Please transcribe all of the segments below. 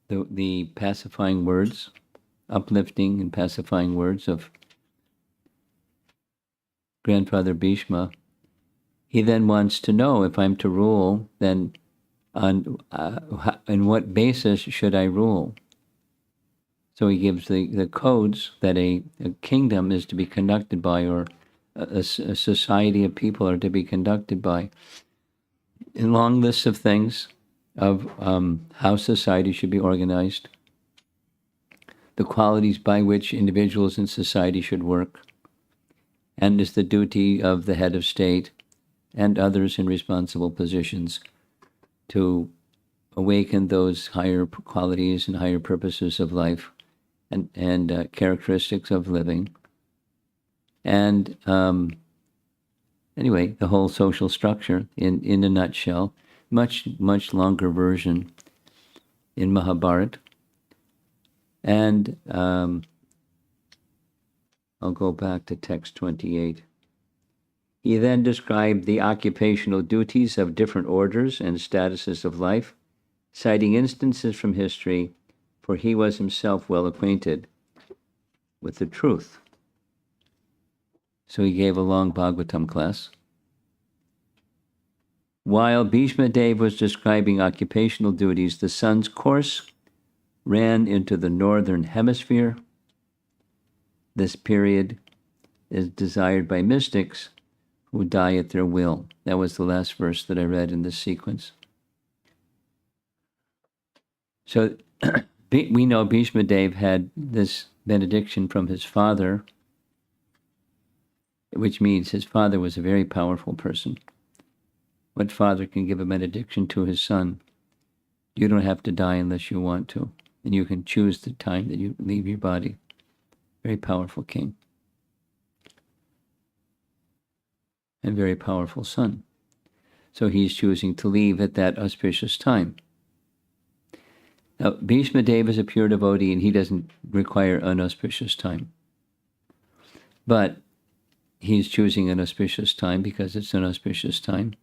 the pacifying words, uplifting and pacifying words of Grandfather Bhisma, he then wants to know, if I'm to rule, then on what basis should I rule? So he gives the codes that a kingdom is to be conducted by, or a society of people are to be conducted by. A long list of things of how society should be organized, the qualities by which individuals in society should work, and is the duty of the head of state and others in responsible positions to awaken those higher qualities and higher purposes of life and characteristics of living. And anyway, the whole social structure in a nutshell, much longer version in Mahabharata. And I'll go back to text 28. He then described the occupational duties of different orders and statuses of life, citing instances from history, for he was himself well acquainted with the truth. So he gave a long Bhagavatam class. While Bhishma Dev was describing occupational duties, the sun's course ran into the northern hemisphere. This period is desired by mystics who die at their will. That was the last verse that I read in this sequence. So we know Bhishma Dev had this benediction from his father, which means his father was a very powerful person. What father can give a benediction to his son? You don't have to die unless you want to, and you can choose the time that you leave your body. Very powerful king. And very powerful son. So he's choosing to leave at that auspicious time. Now, Bhishma Dev is a pure devotee, and he doesn't require an auspicious time. But he's choosing an auspicious time because it's an auspicious time.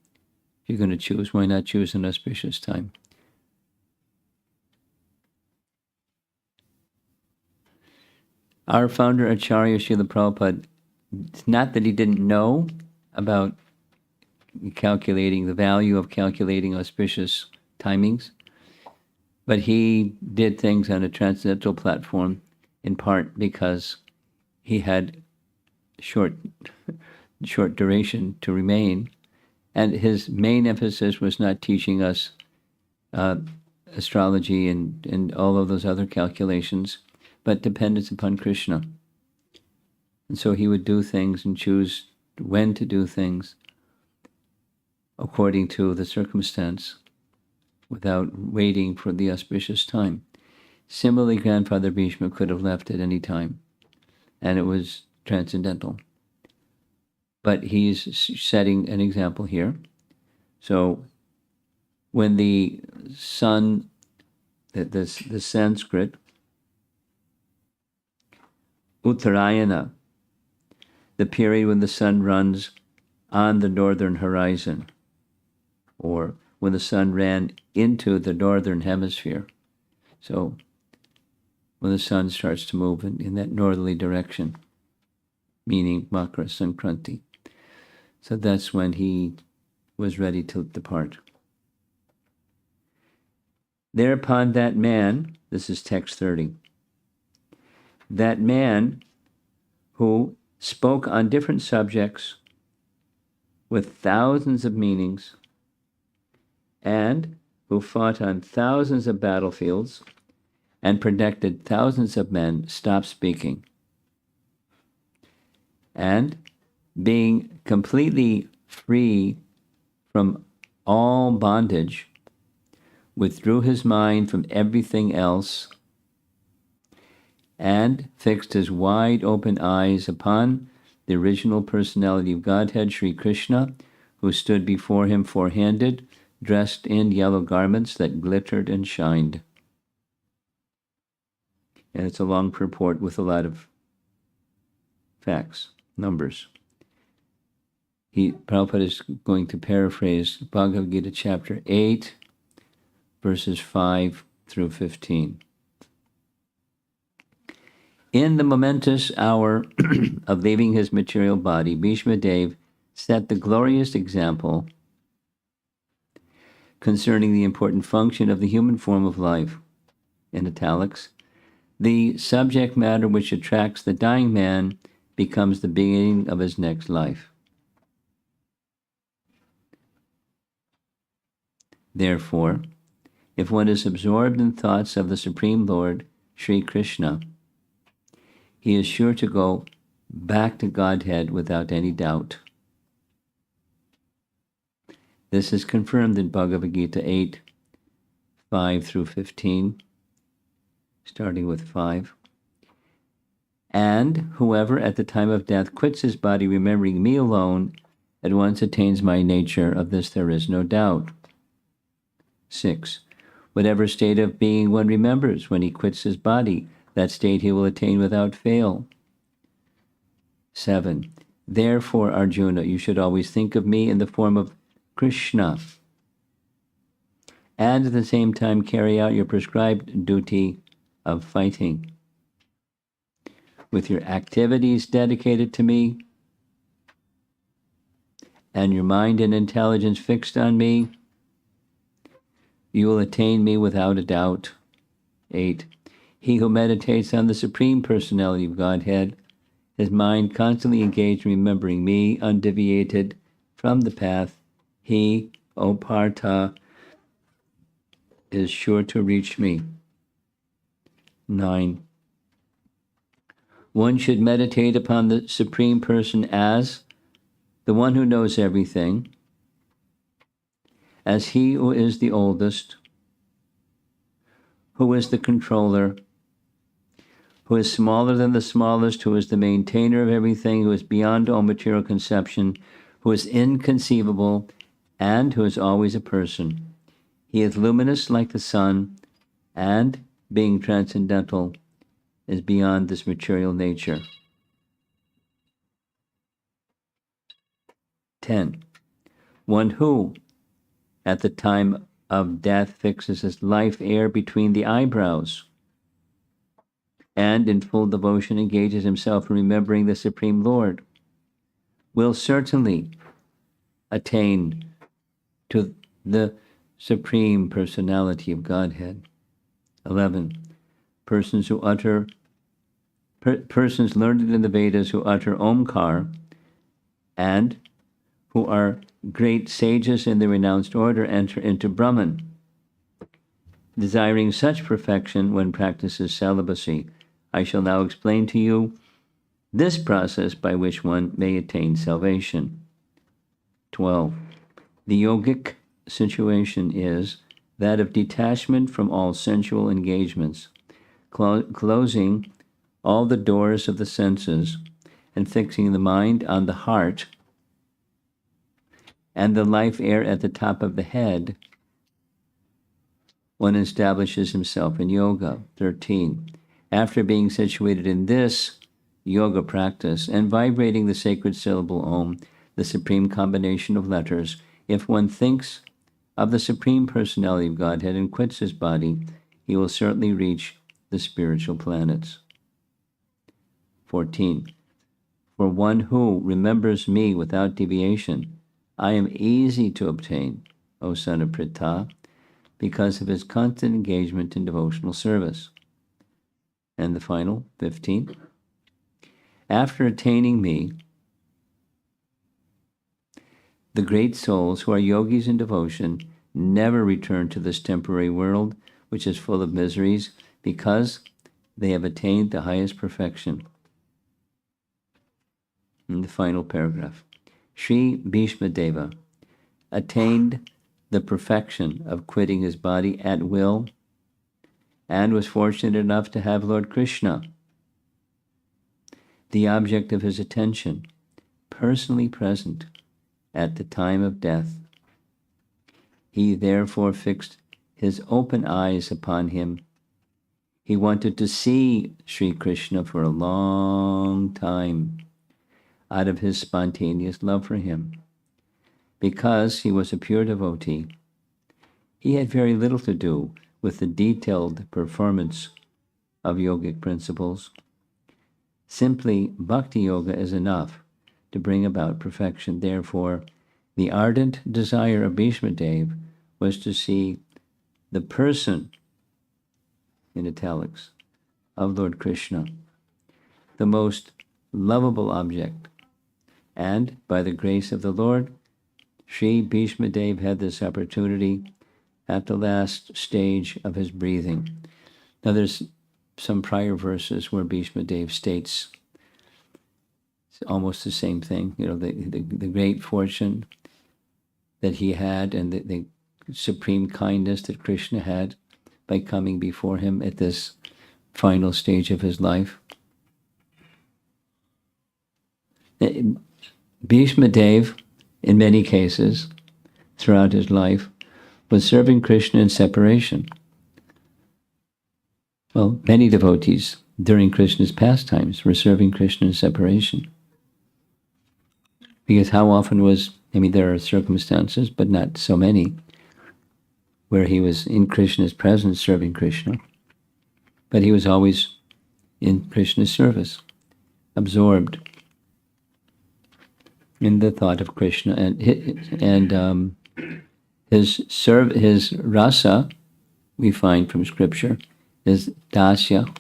If you're going to choose, why not choose an auspicious time? Our founder, Acharya Srila Prabhupada, it's not that he didn't know about calculating the value of calculating auspicious timings, but he did things on a transcendental platform in part because he had short duration to remain, and his main emphasis was not teaching us astrology and all of those other calculations, but dependence upon Krishna. And so he would do things and choose when to do things according to the circumstance without waiting for the auspicious time. Similarly, Grandfather Bhishma could have left at any time, and it was transcendental. But he's setting an example here. So when the sun, the Sanskrit, Uttarayana, the period when the sun runs on the northern horizon, or when the sun ran into the northern hemisphere. So when the sun starts to move in that northerly direction, meaning Makara Sankranti. So that's when he was ready to depart. Thereupon that man, this is text 30, that man who spoke on different subjects with thousands of meanings and who fought on thousands of battlefields and protected thousands of men, stopped speaking. And being completely free from all bondage, withdrew his mind from everything else and fixed his wide open eyes upon the original personality of Godhead, Sri Krishna, who stood before him four-handed, dressed in yellow garments that glittered and shined. And it's a long purport with a lot of facts, numbers. Prabhupada is going to paraphrase Bhagavad Gita chapter 8, verses 5 through 15. In the momentous hour of leaving his material body, Bhishma Dev set the glorious example concerning the important function of the human form of life. In italics, the subject matter which attracts the dying man becomes the beginning of his next life. Therefore, if one is absorbed in thoughts of the Supreme Lord, Sri Krishna, he is sure to go back to Godhead without any doubt. This is confirmed in Bhagavad Gita 8, 5 through 15, starting with 5. And whoever at the time of death quits his body remembering me alone, at once attains my nature. Of this there is no doubt. 6. Whatever state of being one remembers when he quits his body, that state he will attain without fail. 7. Therefore, Arjuna, you should always think of me in the form of Krishna, and at the same time carry out your prescribed duty of fighting. With your activities dedicated to me, and your mind and intelligence fixed on me, you will attain me without a doubt. 8. He who meditates on the Supreme Personality of Godhead, his mind constantly engaged in remembering me, undeviated from the path, he, O Partha, is sure to reach me. 9. One should meditate upon the Supreme Person as the one who knows everything, as he who is the oldest, who is the controller, who is smaller than the smallest, who is the maintainer of everything, who is beyond all material conception, who is inconceivable, and who is always a person. He is luminous like the sun, and, being transcendental, is beyond this material nature. 10. One who, at the time of death, fixes his life air between the eyebrows, and in full devotion engages himself in remembering the Supreme Lord, will certainly attain to the Supreme Personality of Godhead. 11. Persons learned in the Vedas who utter Omkar, and who are great sages in the renounced order, enter into Brahman, desiring such perfection one practices celibacy. I shall now explain to you this process by which one may attain salvation. 12. The yogic situation is that of detachment from all sensual engagements, closing all the doors of the senses and fixing the mind on the heart and the life air at the top of the head. One establishes himself in yoga. 13. After being situated in this yoga practice and vibrating the sacred syllable Om, the supreme combination of letters, if one thinks of the Supreme Personality of Godhead and quits his body, he will certainly reach the spiritual planets. 14. For one who remembers me without deviation, I am easy to obtain, O son of Pritha, because of his constant engagement in devotional service. And the final, 15. After attaining me, the great souls who are yogis in devotion never return to this temporary world, which is full of miseries, because they have attained the highest perfection. In the final paragraph, Sri Bhisma Deva attained the perfection of quitting his body at will, and was fortunate enough to have Lord Krishna, the object of his attention, personally present at the time of death. He therefore fixed his open eyes upon him. He wanted to see Sri Krishna for a long time. out of his spontaneous love for him. Because he was a pure devotee, he had very little to do with the detailed performance of yogic principles. Simply, bhakti yoga is enough to bring about perfection. Therefore, the ardent desire of Bhisma Dev was to see the person, in italics, of Lord Krishna, the most lovable object. And by the grace of the Lord, Sri Bhisma Dev had this opportunity at the last stage of his breathing. Now there's some prior verses where Bhisma Dev states almost the same thing, the great fortune that he had and the supreme kindness that Krishna had by coming before him at this final stage of his life. Bhisma Dev, in many cases, throughout his life, was serving Krishna in separation. Well, many devotees during Krishna's pastimes were serving Krishna in separation. Because how often there are circumstances, but not so many, where he was in Krishna's presence serving Krishna, but he was always in Krishna's service, absorbed in the thought of Krishna, and his rasa, we find from scripture, is dasya.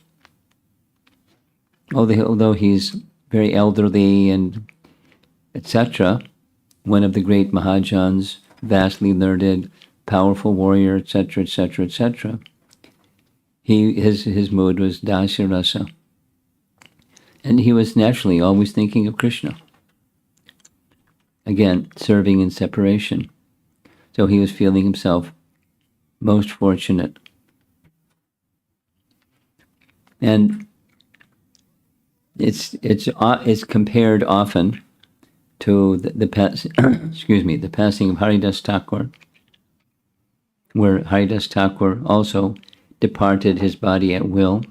Although he's very elderly and etc., one of the great Mahajans, vastly learned, powerful warrior, etc., etc., etc., his mood was dasya rasa, and he was naturally always thinking of Krishna. Again, serving in separation. So he was feeling himself most fortunate. And it's compared often to the passing of Haridas Thakur, where Haridas Thakur also departed his body at will.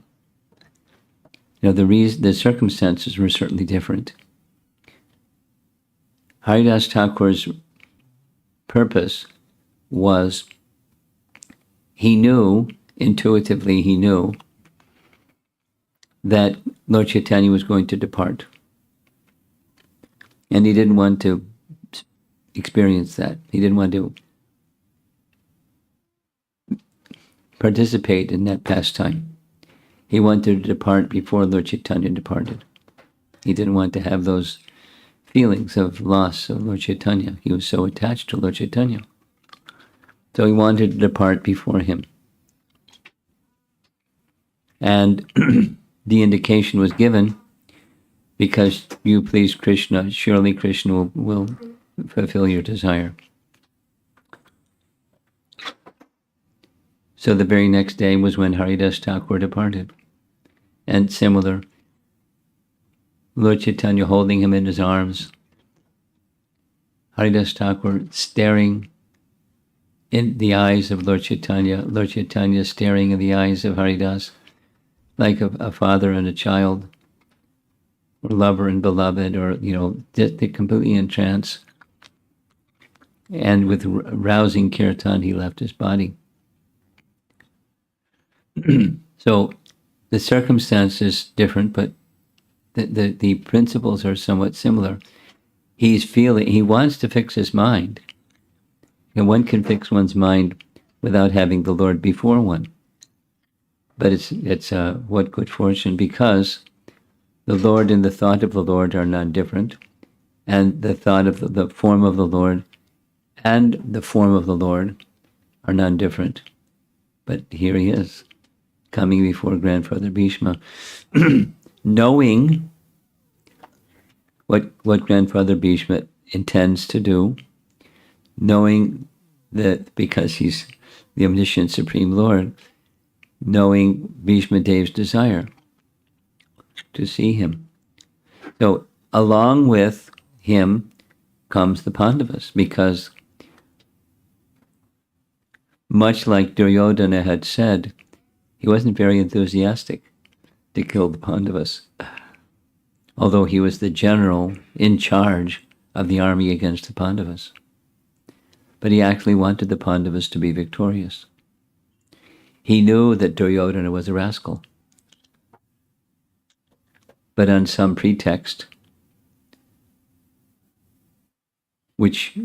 The circumstances were certainly different. Haridas Thakur's purpose was, intuitively he knew that Lord Chaitanya was going to depart. And he didn't want to experience that. He didn't want to participate in that pastime. He wanted to depart before Lord Chaitanya departed. He didn't want to have those feelings of loss of Lord Chaitanya. He was so attached to Lord Chaitanya. So he wanted to depart before him. And the indication was given, because you please Krishna, surely Krishna will fulfill your desire. So the very next day was when Haridas Thakur departed. And similar, Lord Chaitanya holding him in his arms, Haridas Thakur staring in the eyes of Lord Chaitanya staring in the eyes of Haridas, like a father and a child, or lover and beloved, or, just completely in trance. And with rousing kirtan, he left his body. So the circumstance is different, but the principles are somewhat similar. He wants to fix his mind. And one can fix one's mind without having the Lord before one. But it's what good fortune, because the Lord and the thought of the Lord are non-different, and the thought of the form of the Lord and the form of the Lord are non-different. But here he is, coming before Grandfather Bhisma, knowing what Grandfather Bhisma intends to do, knowing that because he's the omniscient Supreme Lord, knowing Bhisma Dev's desire to see him. So along with him comes the Pandavas, because much like Duryodhana had said, he wasn't very enthusiastic to kill the Pandavas. although he was the general in charge of the army against the Pandavas. But he actually wanted the Pandavas to be victorious. He knew that Duryodhana was a rascal. But on some pretext, which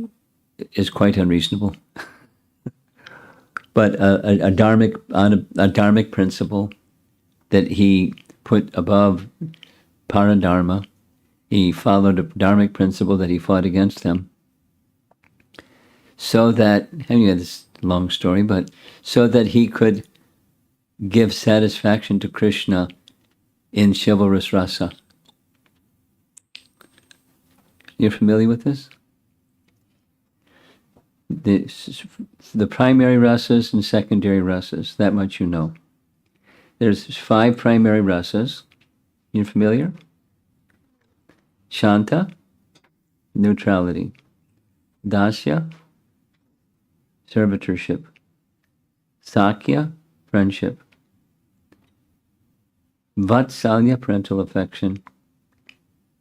is quite unreasonable, but a dharmic principle that he put above paradharma. He followed a dharmic principle that he fought against them. So that, I mean, this is a long story, but so that he could give satisfaction to Krishna in chivalrous rasa. You're familiar with this? The primary rasas and secondary rasas, that much you know. There's 5 primary rasas. You're familiar? Shanta, neutrality. Dasya, servitorship. Sakya, friendship. Vatsalya, parental affection.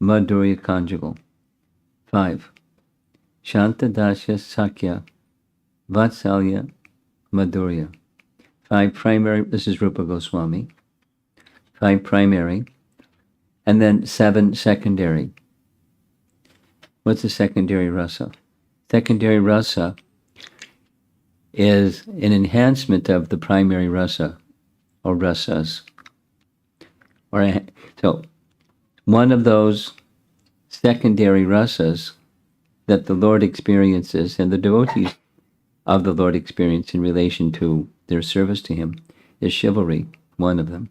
Madhurya, conjugal. 5. Shanta, Dasya, Sakya, Vatsalya, Madhurya. 5 primary, this is Rupa Goswami. 5 primary, and then 7 secondary. What's a secondary rasa? Secondary rasa is an enhancement of the primary rasa, or rasas. So, one of those secondary rasas that the Lord experiences and the devotees of the Lord experience in relation to their service to him is chivalry, one of them.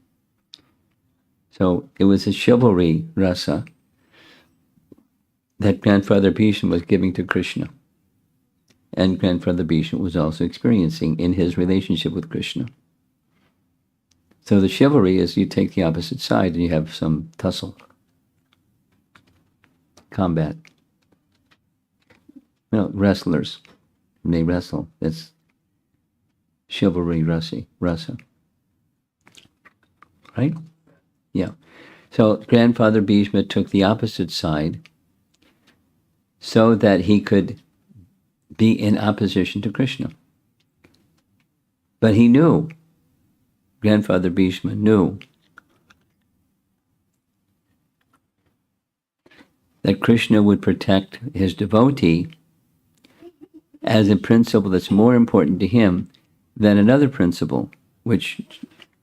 So it was a chivalry rasa that Grandfather Bhisma was giving to Krishna. And Grandfather Bhisma was also experiencing in his relationship with Krishna. So the chivalry is you take the opposite side and you have some tussle, combat. Well, wrestlers, when they wrestle, that's chivalry rasa. Right? Yeah. So Grandfather Bhisma took the opposite side so that he could be in opposition to Krishna. But he knew, Grandfather Bhisma knew, that Krishna would protect his devotee as a principle that's more important to him than another principle, which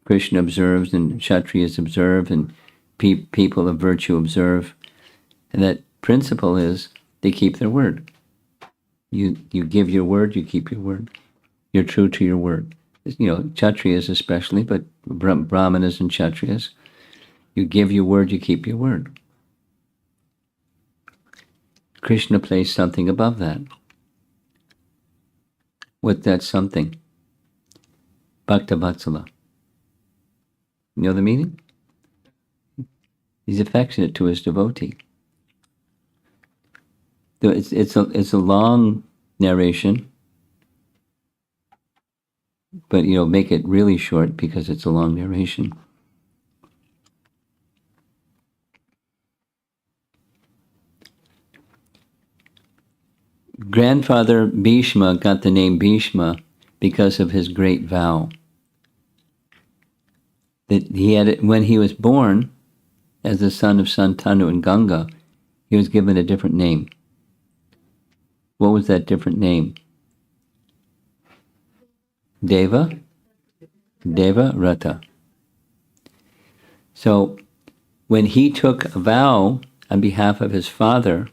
Krishna observes and Kshatriyas observe and people of virtue observe. And that principle is they keep their word. You give your word, you keep your word. You're true to your word. You know, Kshatriyas especially, but Brahmanas and Kshatriyas, you give your word, you keep your word. Krishna placed something above that. What's that something? Bhakta Vatsala. You know the meaning? He's affectionate to his devotee. It's a long narration, but make it really short because it's a long narration. Grandfather Bhisma got the name Bhisma because of his great vow. That he had, when he was born, as the son of Santanu and Ganga, he was given a different name. What was that different name? Deva Rata. So when he took a vow on behalf of his father,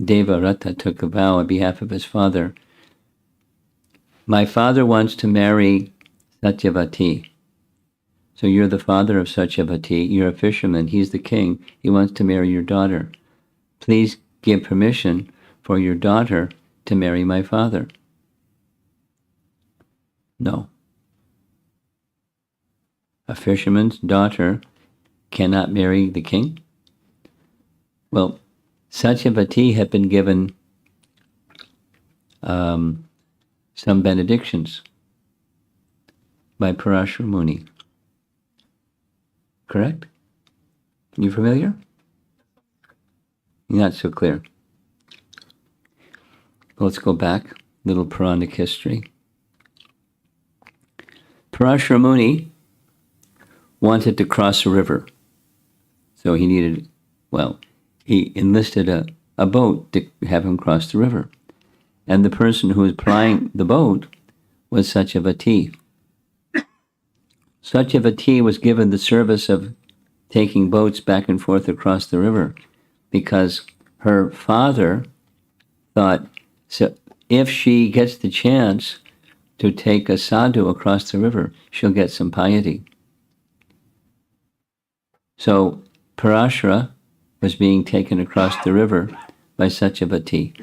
Deva Rata took a vow on behalf of his father. My father wants to marry Satyavati. So you're the father of Satyavati. You're a fisherman. He's the king. He wants to marry your daughter. Please give permission for your daughter to marry my father. No. A fisherman's daughter cannot marry the king? Well, Satyavati had been given some benedictions by Parashara Muni. Correct? You familiar? Not so clear. Let's go back, little Puranic history. Parashara Muni wanted to cross a river. So he enlisted a boat to have him cross the river. And the person who was plying the boat was Satyavati. Satyavati was given the service of taking boats back and forth across the river because her father thought, so if she gets the chance to take a sadhu across the river, she'll get some piety. So Parashara was being taken across the river by Satyavati.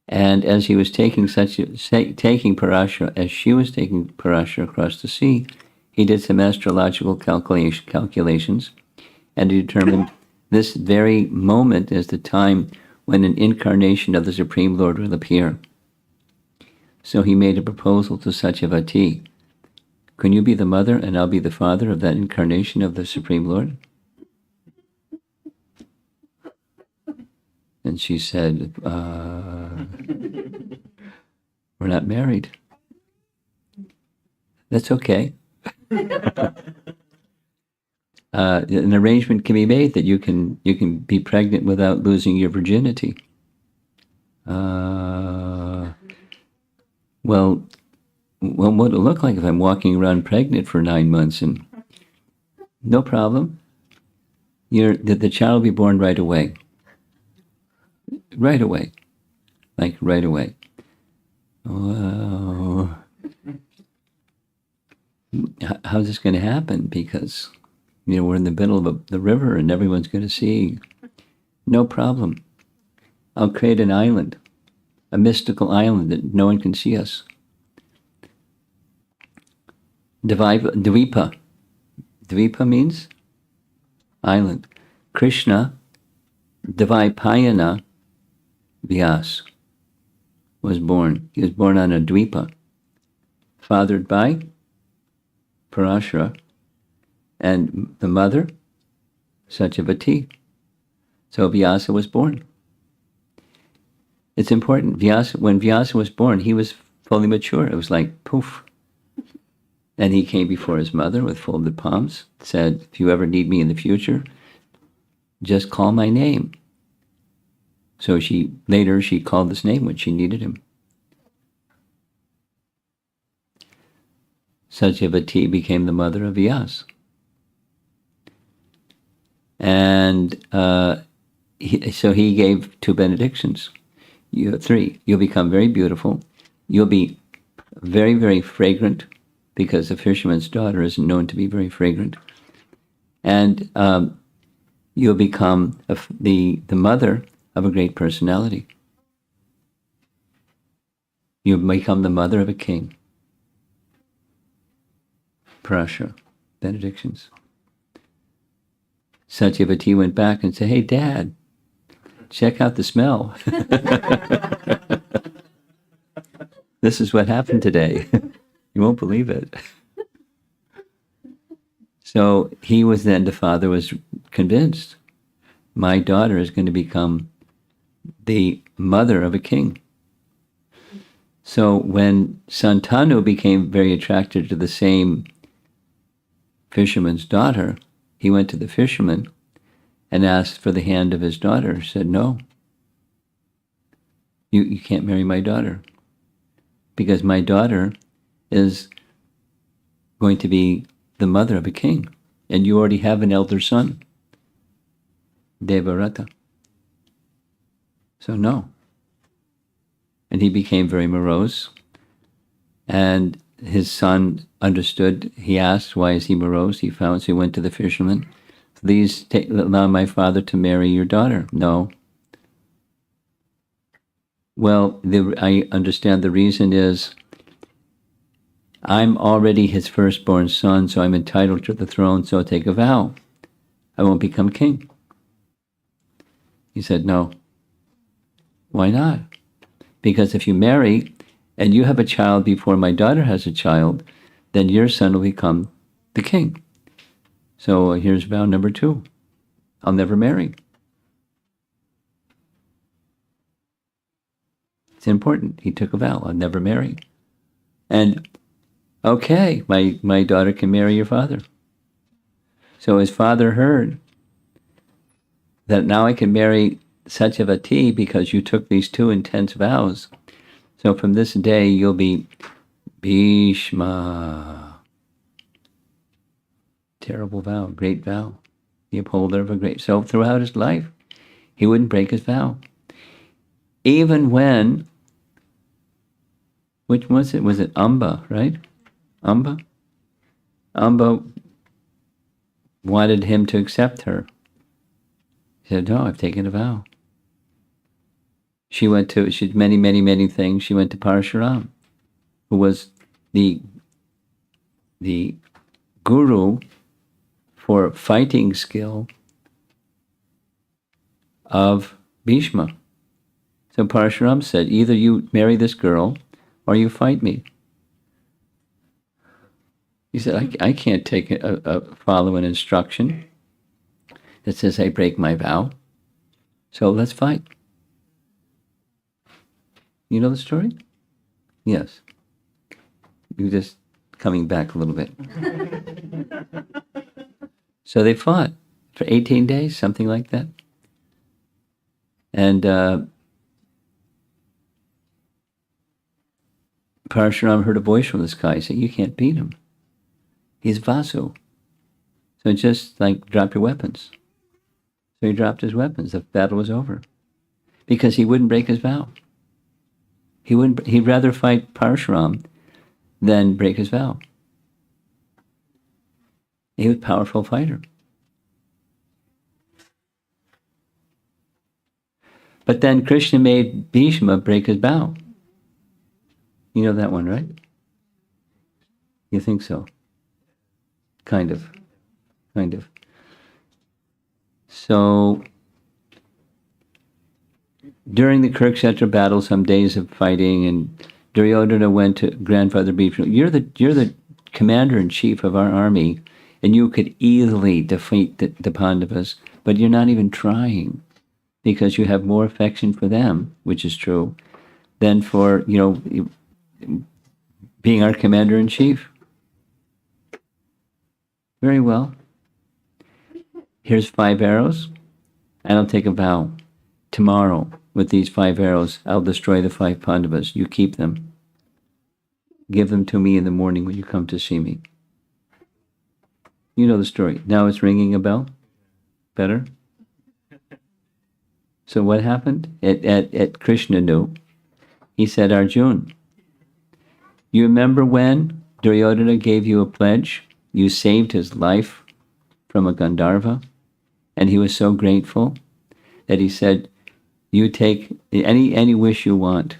And as he was taking Parashara, as she was taking Parashara across the sea, he did some astrological calculations, and he determined this very moment is the time when an incarnation of the Supreme Lord will appear. So he made a proposal to Satyavati. Can you be the mother and I'll be the father of that incarnation of the Supreme Lord? And she said, we're not married. That's okay. An arrangement can be made that you can be pregnant without losing your virginity. Well, what would it look like if I'm walking around pregnant for 9 months? And no problem. The child will be born right away. Right away. Like right away. Well, how's this going to happen? Because, we're in the middle of the river and everyone's going to see. No problem. I'll create an island, a mystical island that no one can see us. Dvipa. Dvipa means island. Krishna, Dvaipayana Vyas, was born. He was born on a dvipa, fathered by Parashara, and the mother, Satyavati. So Vyasa was born. It's important. When Vyasa was born, he was fully mature. It was like poof. And he came before his mother with folded palms, said, if you ever need me in the future, just call my name. So she called his name when she needed him. Satyavati became the mother of Vyasa. And so he gave 2 benedictions. You have 3. You'll become very beautiful. You'll be very, very fragrant, because the fisherman's daughter is known to be very fragrant. And you'll become the mother of a great personality. You'll become the mother of a king. Parashara, benedictions. Satyavati went back and said, hey, Dad, check out the smell. This is what happened today. You won't believe it. So the father was convinced, my daughter is going to become the mother of a king. So when Santanu became very attracted to the same fisherman's daughter, he went to the fisherman and asked for the hand of his daughter. He said, no, you can't marry my daughter, because my daughter is going to be the mother of a king, and you already have an elder son, Devarata. So no. And he became very morose, and his son understood. He asked, why is he morose? So he went to the fisherman. Please allow my father to marry your daughter. No. Well, I understand the reason is, I'm already his firstborn son, so I'm entitled to the throne, so I'll take a vow. I won't become king. He said, no. Why not? Because if you marry and you have a child before my daughter has a child, then your son will become the king. So here's vow number 2. I'll never marry. It's important. He took a vow, I'll never marry. And, okay, my daughter can marry your father. So his father heard that now I can marry Satyavati because you took these 2 intense vows. So from this day, you'll be Bhisma. Terrible vow, great vow. The upholder of a great... So throughout his life, he wouldn't break his vow. Even when... Which was it? Was it Amba, right? Amba? Amba wanted him to accept her. He said, no, I've taken a vow. She did many, many, many things. She went to Parashuram, who was the guru for fighting skill of Bhisma. So Parashuram said, either you marry this girl or you fight me. He said, I can't follow an instruction that says I break my vow. So let's fight. You know the story? Yes. You're just coming back a little bit. So they fought for 18 days, something like that. And Parashuram heard a voice from the sky saying, you can't beat him. He's Vasu. So just like drop your weapons. So he dropped his weapons. The battle was over. Because he wouldn't break his vow. He'd rather fight Parashuram than break his vow. He was a powerful fighter. But then Krishna made Bhisma break his vow. You know that one, right? You think so? Kind of. So, during the Kurukshetra battle, some days of fighting, and Duryodhana went to grandfather Bhisma. You're the commander-in-chief of our army, and you could easily defeat the Pandavas, but you're not even trying, because you have more affection for them, which is true, than for, being our commander-in-chief. Very well. Here's 5 arrows, and I'll take a vow. Tomorrow, with these 5 arrows, I'll destroy the 5 Pandavas. You keep them. Give them to me in the morning when you come to see me. You know the story. Now it's ringing a bell? Better? So what happened? At Krishna knew. He said, Arjun, you remember when Duryodhana gave you a pledge? You saved his life from a Gandharva, and he was so grateful that he said, you take any wish you want,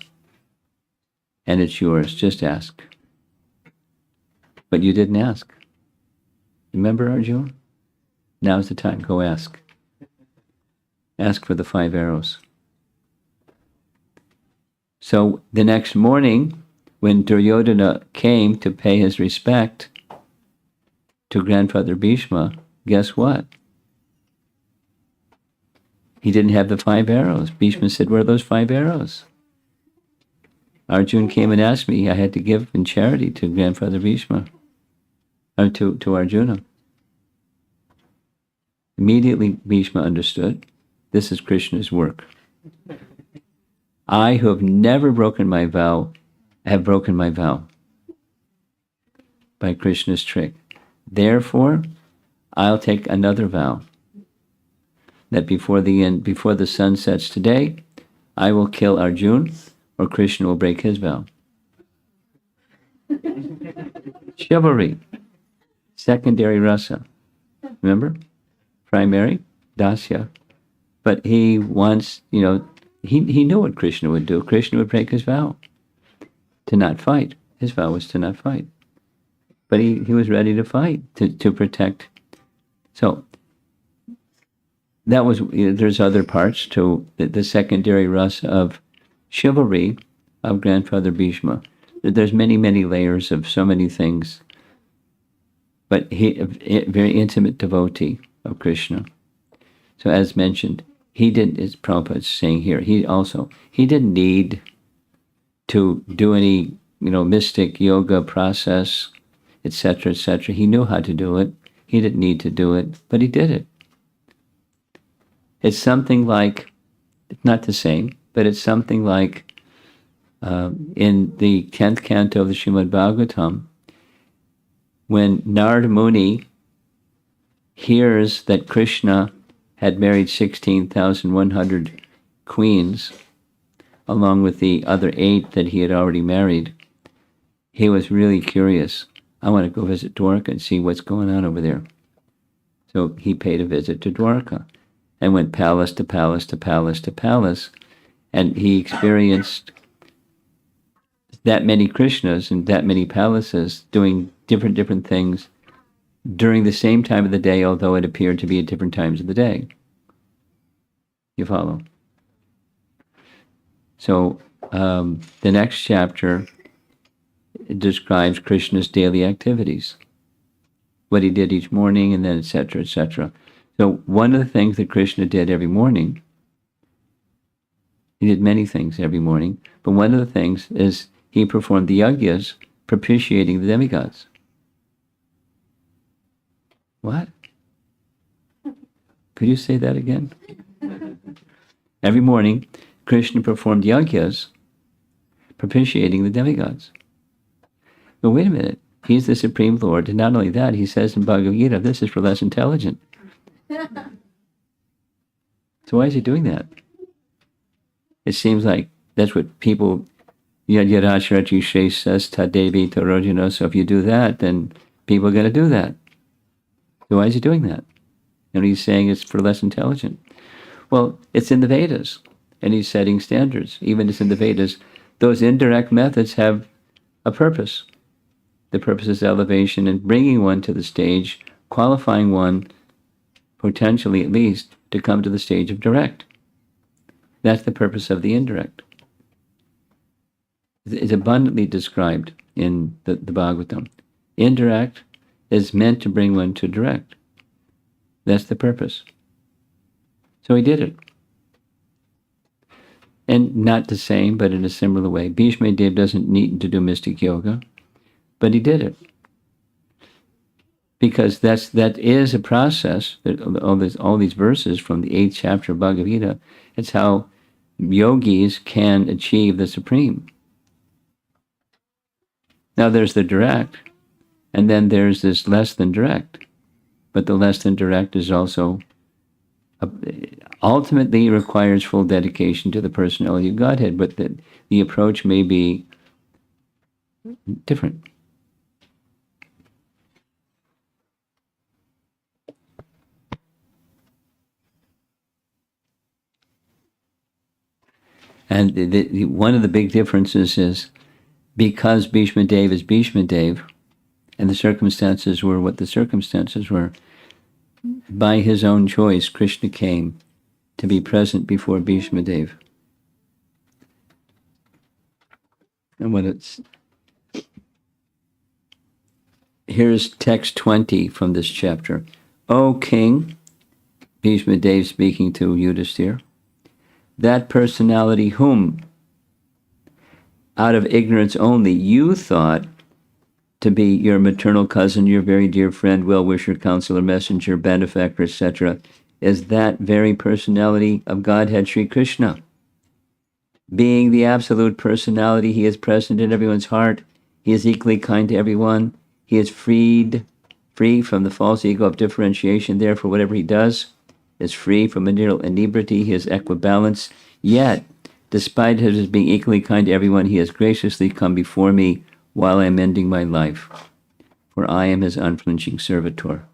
and it's yours. Just ask. But you didn't ask. Remember, Arjun? Now's the time. Go ask. Ask for the 5 arrows. So the next morning, when Duryodhana came to pay his respect to grandfather Bhisma, guess what? He didn't have the 5 arrows. Bhisma said, where are those 5 arrows? Arjun came and asked me. I had to give in charity to grandfather Bhisma, or to Arjuna. Immediately Bhisma understood, this is Krishna's work. I, who have never broken my vow, have broken my vow by Krishna's trick. Therefore, I'll take another vow that before the sun sets today, I will kill Arjun, or Krishna will break his vow. Chivalry, secondary rasa. Remember? Primary, dasya. But he wants, he knew what Krishna would do. Krishna would break his vow to not fight. His vow was to not fight. But he was ready to fight, to protect. So, that was, there's other parts to the secondary rasa of chivalry of grandfather Bhisma. There's many, many layers of so many things. But he, a very intimate devotee of Krishna. So as mentioned, he didn't, as Prabhupada is saying here, he didn't need to do any, mystic yoga process, etc., etc. He knew how to do it. He didn't need to do it, but he did it. It's something like, it's not the same, but it's something like in the 10th canto of the Srimad Bhagavatam, when Narada Muni hears that Krishna had married 16,100 queens, along with the other 8 that he had already married, he was really curious. I want to go visit Dwarka and see what's going on over there. So he paid a visit to Dwarka and went palace to palace to palace to palace, and he experienced that many Krishnas and that many palaces doing different things during the same time of the day, although it appeared to be at different times of the day. You follow? So the next chapter describes Krishna's daily activities, what he did each morning, and then etc., etc. So one of the things that Krishna did every morning, he did many things every morning, but one of the things is he performed the yagyas propitiating the demigods. What? Could you say that again? Every morning, Krishna performed yagyas propitiating the demigods. But wait a minute, he's the Supreme Lord, and not only that, he says in Bhagavad Gita, this is for less intelligent. So why is he doing that? It seems like that's what people, Yadashrachi Shesh says, Tadevi Torojino, so if you do that, then people are going to do that. So why is he doing that? And he's saying it's for less intelligent. Well, it's in the Vedas, and he's setting standards. Even as in the Vedas, those indirect methods have a purpose. The purpose is elevation and bringing one to the stage, qualifying one, potentially at least, to come to the stage of direct. That's the purpose of the indirect. It's abundantly described in the Bhagavatam. Indirect is meant to bring one to direct. That's the purpose. So he did it. And not the same, but in a similar way. Bhisma Dev doesn't need to do mystic yoga, but he did it. Because that is a process, all these verses from the 8th chapter of Bhagavad Gita, it's how yogis can achieve the supreme. Now there's the direct, and then there's this less than direct. But the less than direct is also, ultimately requires full dedication to the personality of Godhead, but the approach may be different. And one of the big differences is because Bhisma Dev is Bhisma Dev, and the circumstances were what the circumstances were, by his own choice, Krishna came to be present before Bhisma Dev. And when here's text 20 from this chapter. O King, Bhisma Dev speaking to Yudhisthira, that personality whom, out of ignorance only, you thought to be your maternal cousin, your very dear friend, well-wisher, counselor, messenger, benefactor, etc., is that very personality of Godhead, Sri Krishna. Being the absolute personality, he is present in everyone's heart. He is equally kind to everyone. He is free from the false ego of differentiation. Therefore, whatever he does is free from material inebriety. He is equibalanced. Yet, despite his being equally kind to everyone, he has graciously come before me while I am ending my life, for I am his unflinching servitor.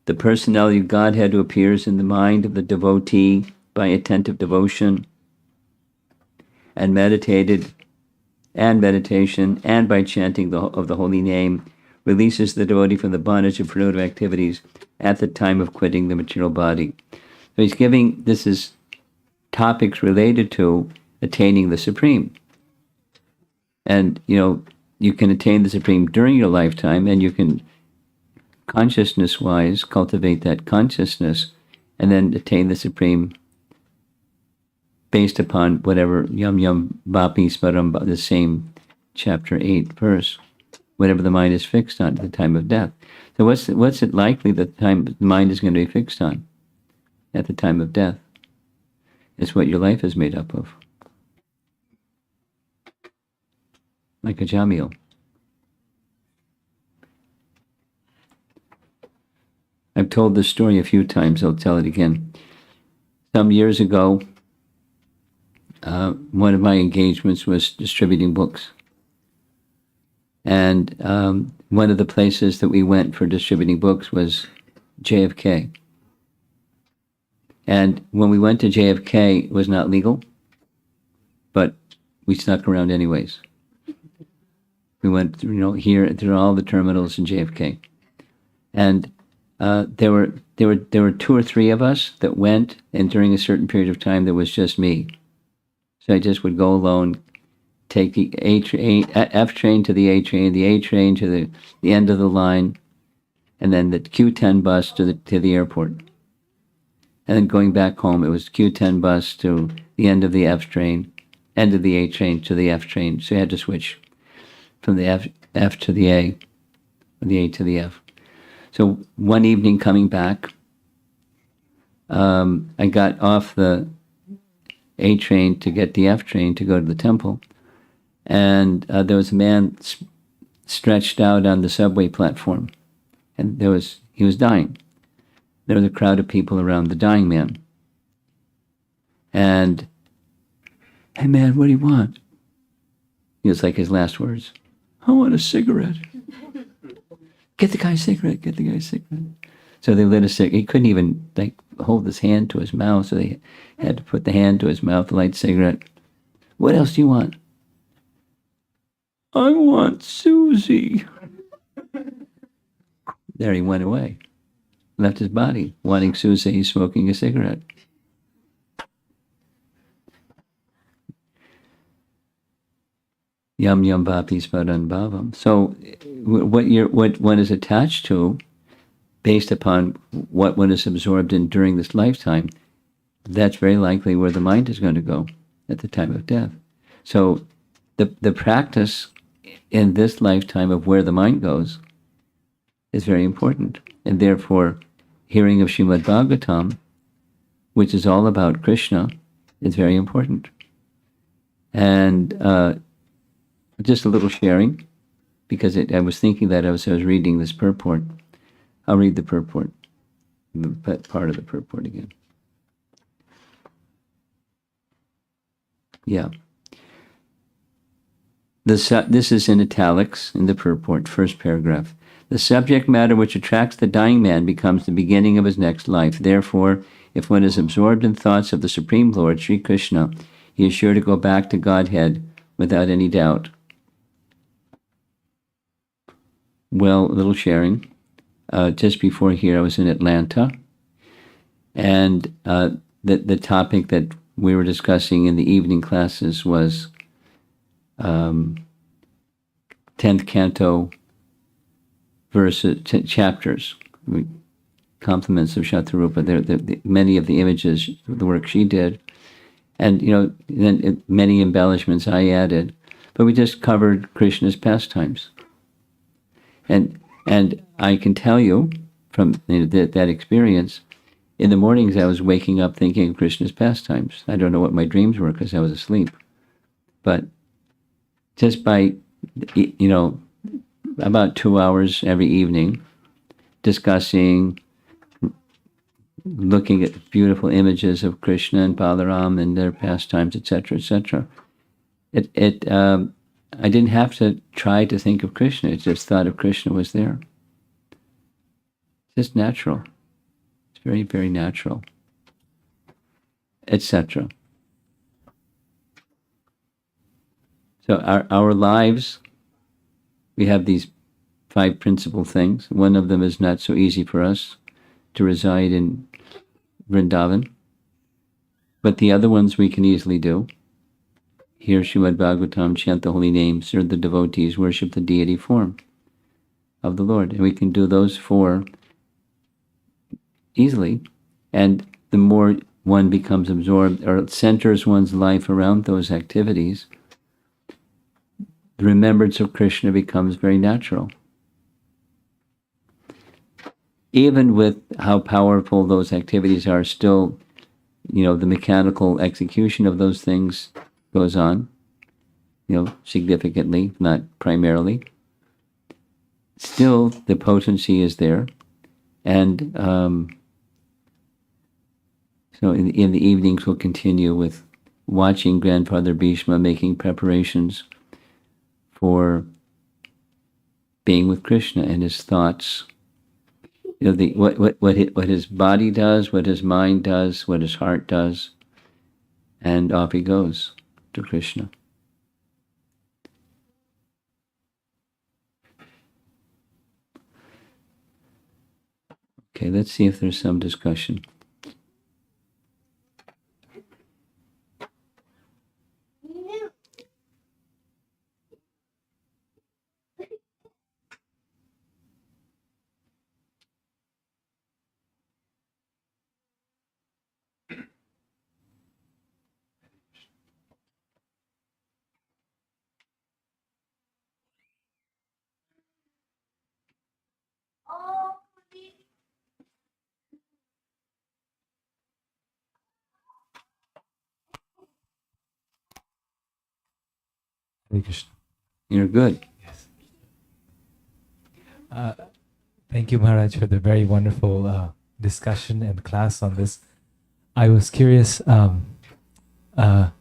The personality of Godhead who appears in the mind of the devotee by attentive devotion and meditation and by chanting of the holy name releases the devotee from the bondage of productive activities at the time of quitting the material body. So he's giving, this is topics related to attaining the Supreme. And, you can attain the Supreme during your lifetime, and you can consciousness-wise cultivate that consciousness and then attain the Supreme based upon whatever Yam Yam Vapi Smaram, the same chapter 8 verse, whatever the mind is fixed on at the time of death. So what's it likely that the mind is going to be fixed on at the time of death? It's what your life is made up of. Like a jamil. I've told this story a few times. I'll tell it again. Some years ago, one of my engagements was distributing books. And one of the places that we went for distributing books was JFK. And when we went to JFK, it was not legal, but we snuck around anyways. We went through, here through all the terminals in JFK. And there were 2 or 3 of us that went, and during a certain period of time, there was just me. So I just would go alone, take the F train to the A train, the A train to the end of the line, and then the Q10 bus to the airport. And then going back home, it was Q10 bus to the end of the F train, end of the A train to the F train. So you had to switch from the F to the A, or the A to the F. So one evening coming back, I got off the A train to get the F train to go to the temple. And there was a man stretched out on the subway platform. And he was dying. There was a crowd of people around the dying man. And, "Hey man, what do you want?" It was like his last words. "I want a cigarette." Get the guy a cigarette, get the guy a cigarette. So they lit a cigarette. He couldn't even hold his hand to his mouth, so they had to put the hand to his mouth, light the cigarette. "What else do you want?" "I want Susie." There he went away. Left his body, wanting Susie, smoking a cigarette. Yam yam vapi smaran bhavam. So what one is attached to, based upon what one is absorbed in during this lifetime, that's very likely where the mind is going to go at the time of death. So the practice in this lifetime of where the mind goes is very important. And therefore, hearing of Srimad Bhagavatam, which is all about Krishna, is very important. And just a little sharing, because I was thinking that as I was reading this purport. I'll read the purport, part of the purport again. Yeah. This is in italics in the purport, first paragraph. The subject matter which attracts the dying man becomes the beginning of his next life. Therefore, if one is absorbed in thoughts of the Supreme Lord, Sri Krishna, he is sure to go back to Godhead without any doubt. Well, a little sharing. Just before here, I was in Atlanta, and the topic that we were discussing in the evening classes was 10th canto verses, chapters, compliments of Shatarupa. Many of the images, the work she did, and then many embellishments I added, but we just covered Krishna's pastimes. And I can tell you from that experience, in the mornings I was waking up thinking of Krishna's pastimes. I don't know what my dreams were because I was asleep. But just by, about 2 hours every evening, discussing, looking at beautiful images of Krishna and Balaram and their pastimes, etc., etc., I didn't have to try to think of Krishna. It just thought of Krishna was there. It's just natural. It's very, very natural, etc. So our lives, we have these 5 principal things. One of them is not so easy for us, to reside in Vrindavan. But the other ones we can easily do. Hear Srimad Bhagavatam, chant the holy name, serve the devotees, worship the deity form of the Lord. And we can do those 4 easily. And the more one becomes absorbed or centers one's life around those activities, the remembrance of Krishna becomes very natural. Even with how powerful those activities are, still, the mechanical execution of those things goes on, significantly, not primarily. Still, the potency is there. And so in the evenings, we'll continue with watching Grandfather Bhisma making preparations for being with Krishna and his thoughts. What his body does, what his mind does, what his heart does, and off he goes to Krishna. Okay, let's see if there's some discussion. Hare Krishna. You're good. Yes. Thank you, Maharaj, for the very wonderful discussion and class on this. I was curious. Bhishma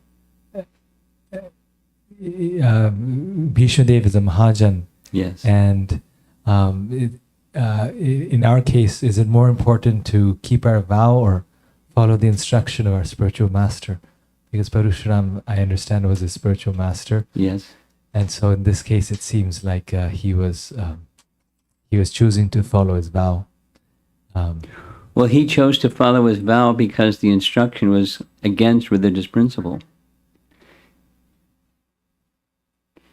Dev is a Mahajan. Yes. And in our case, is it more important to keep our vow or follow the instruction of our spiritual master? Because Parashuram, I understand, was a spiritual master. Yes. And so in this case, it seems like he was choosing to follow his vow. Well, he chose to follow his vow because the instruction was against religious principle.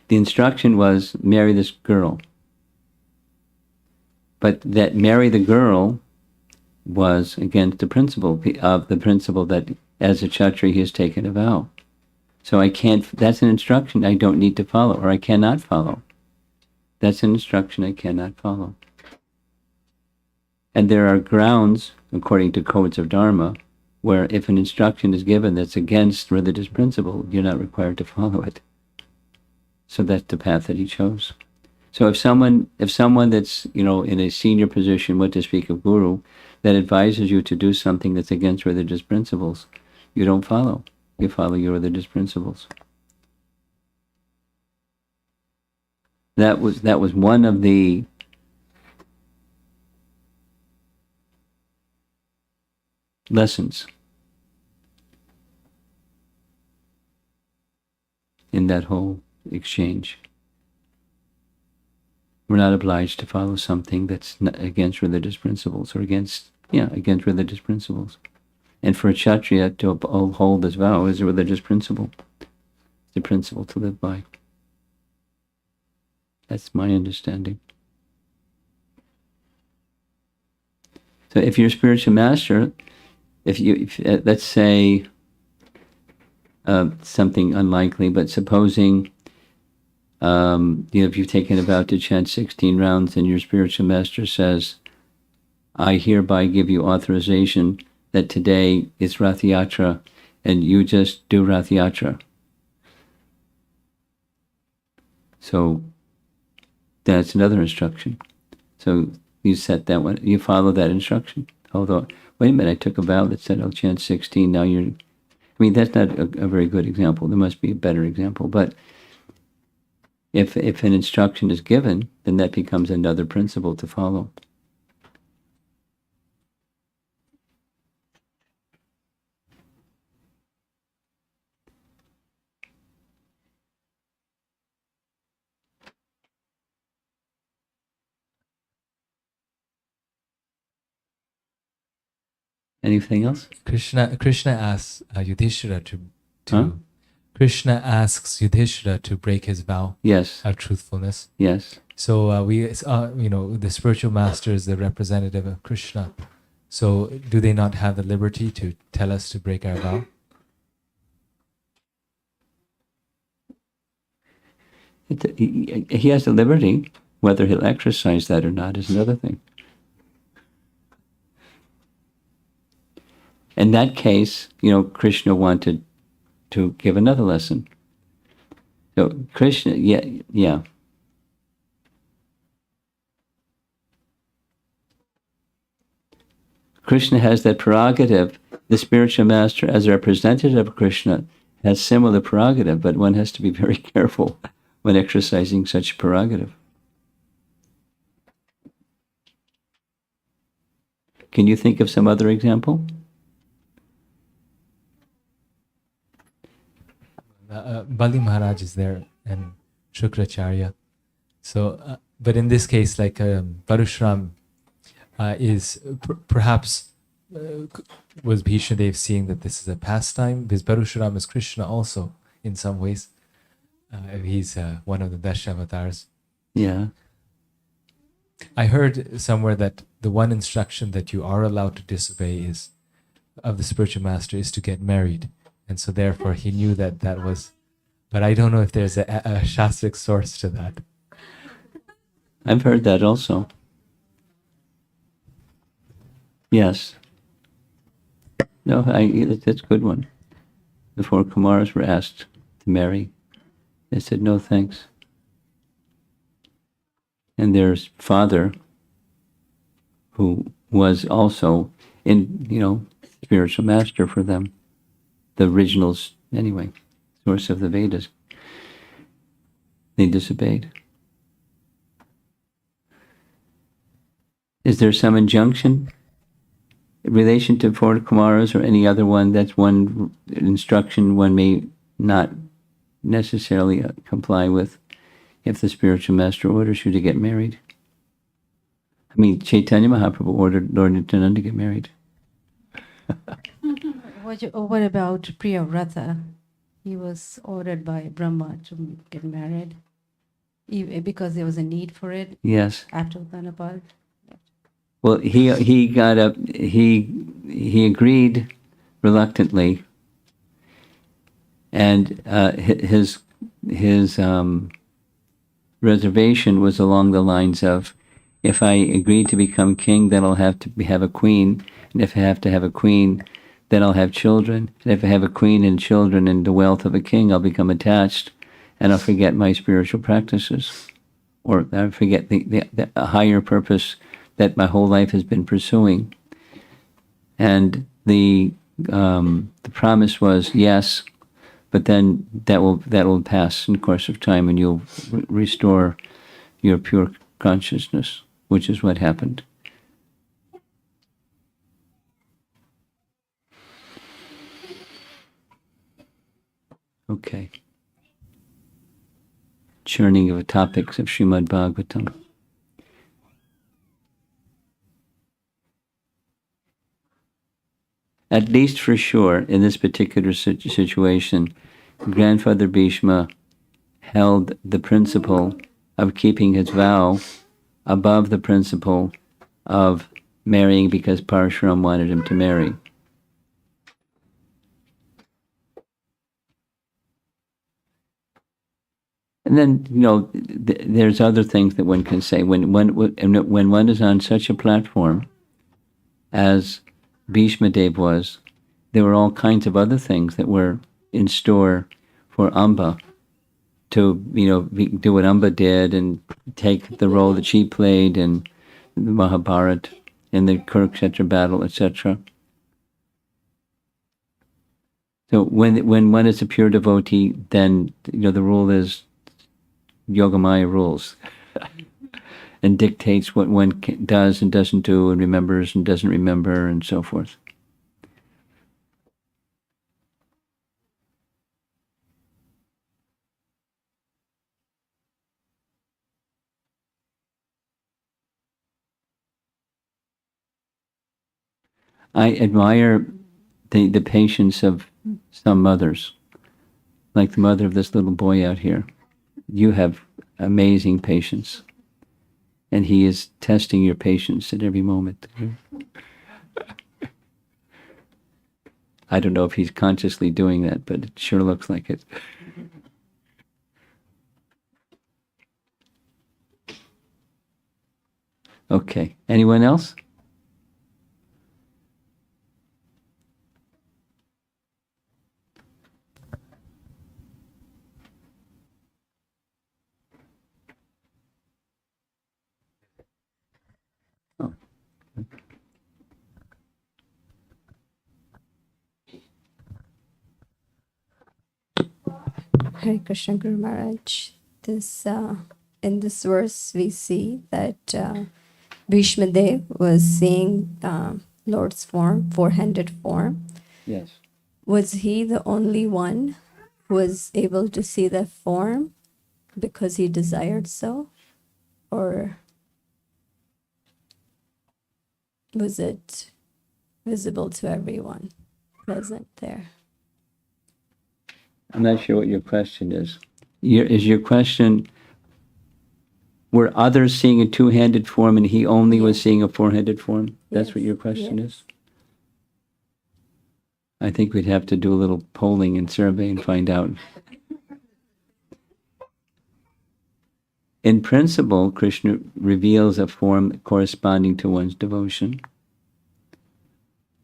The instruction was marry this girl. But that marry the girl was against the principle that as a Kshatriya he has taken a vow. So that's an instruction I don't need to follow, or I cannot follow. That's an instruction I cannot follow. And there are grounds, according to codes of Dharma, where if an instruction is given that's against religious principle, you're not required to follow it. So that's the path that he chose. So if someone that's, in a senior position, what to speak of guru, that advises you to do something that's against religious principles, you don't follow. You follow your religious principles. That was one of the lessons in that whole exchange. We're not obliged to follow something that's against religious principles or against religious principles. And for a Kshatriya to uphold this vow is a religious principle. It's a principle to live by. That's my understanding. So if you're a spiritual master, if let's say something unlikely, but supposing if you've taken a vow to chant 16 rounds and your spiritual master says, I hereby give you authorization that today is Rath Yatra and you just do Rath Yatra. So that's another instruction. So you set that one, you follow that instruction. Although, wait a minute, I took a vow that said I'll chant 16, now that's not a very good example. There must be a better example. But if an instruction is given, then that becomes another principle to follow. Anything else? Krishna asks Yudhishthira to Huh? Krishna asks Yudhishthira to break his vow Yes. of truthfulness. Yes. So the spiritual master is the representative of Krishna, So do they not have the liberty to tell us to break our vow? He has the liberty. Whether he'll exercise that or not is another thing. In that case, Krishna wanted to give another lesson. So Krishna, yeah. Krishna has that prerogative. The spiritual master, as a representative of Krishna, has similar prerogative, but one has to be very careful when exercising such prerogative. Can you think of some other example? Bali Maharaj is there and Shukracharya. So, but in this case, like Parashuram is perhaps was Bhishmadev seeing that this is a pastime, because Parashuram is Krishna also in some ways. He's one of the Dashavatars. Yeah. I heard somewhere that the one instruction that you are allowed to disobey is of the spiritual master is to get married. And so therefore he knew that was, but I don't know if there's a Shastric source to that. I've heard that also. Yes. No, that's a good one. The 4 Kumaras were asked to marry. They said, no, thanks. And their father, who was also spiritual master for them, the originals, anyway, source of the Vedas, they disobeyed. Is there some injunction in relation to 4 Kumaras or any other one? That's one instruction one may not necessarily comply with if the spiritual master orders you to get married. I mean, Chaitanya Mahaprabhu ordered Lord Nityananda to get married. What about Priyavrata? He was ordered by Brahma to get married because there was a need for it. Yes. After Dhanapal. Well, he got up. He agreed reluctantly, and his reservation was along the lines of, if I agree to become king, then I'll have to have a queen, and if I have to have a queen, then I'll have children, and if I have a queen and children and the wealth of a king, I'll become attached, and I'll forget my spiritual practices, or I'll forget the higher purpose that my whole life has been pursuing. And the promise was yes, but then that will pass in the course of time, and you'll restore your pure consciousness, which is what happened. Okay. Churning of topics of Srimad Bhagavatam. At least for sure, in this particular situation, Grandfather Bhishma held the principle of keeping his vow above the principle of marrying because Parashuram wanted him to marry. And then, there's other things that one can say. When one is on such a platform as Bhishma Dev was, there were all kinds of other things that were in store for Amba to, do what Amba did and take the role that she played in the Mahabharata, in the Kurukshetra battle, etc. So when one is a pure devotee, then the rule is Yogamaya rules and dictates what one does and doesn't do, and remembers and doesn't remember, and so forth. I admire the patience of some mothers, like the mother of this little boy out here. You have amazing patience, and he is testing your patience at every moment. I don't know if he's consciously doing that, but it sure looks like it. Okay. Anyone else? Oh. Hare Krishna Guru Maharaj. In this verse, we see that Bhishma Dev was seeing Lord's form, four-handed form. Yes. Was he the only one who was able to see the form because he desired so? Or was it visible to everyone present there? I'm not sure what your question is. Is your question, were others seeing a two-handed form and he only was Yes. seeing a four-handed form? That's Yes, what your question yes. is? I think we'd have to do a little polling and survey and find out. In principle, Krishna reveals a form corresponding to one's devotion.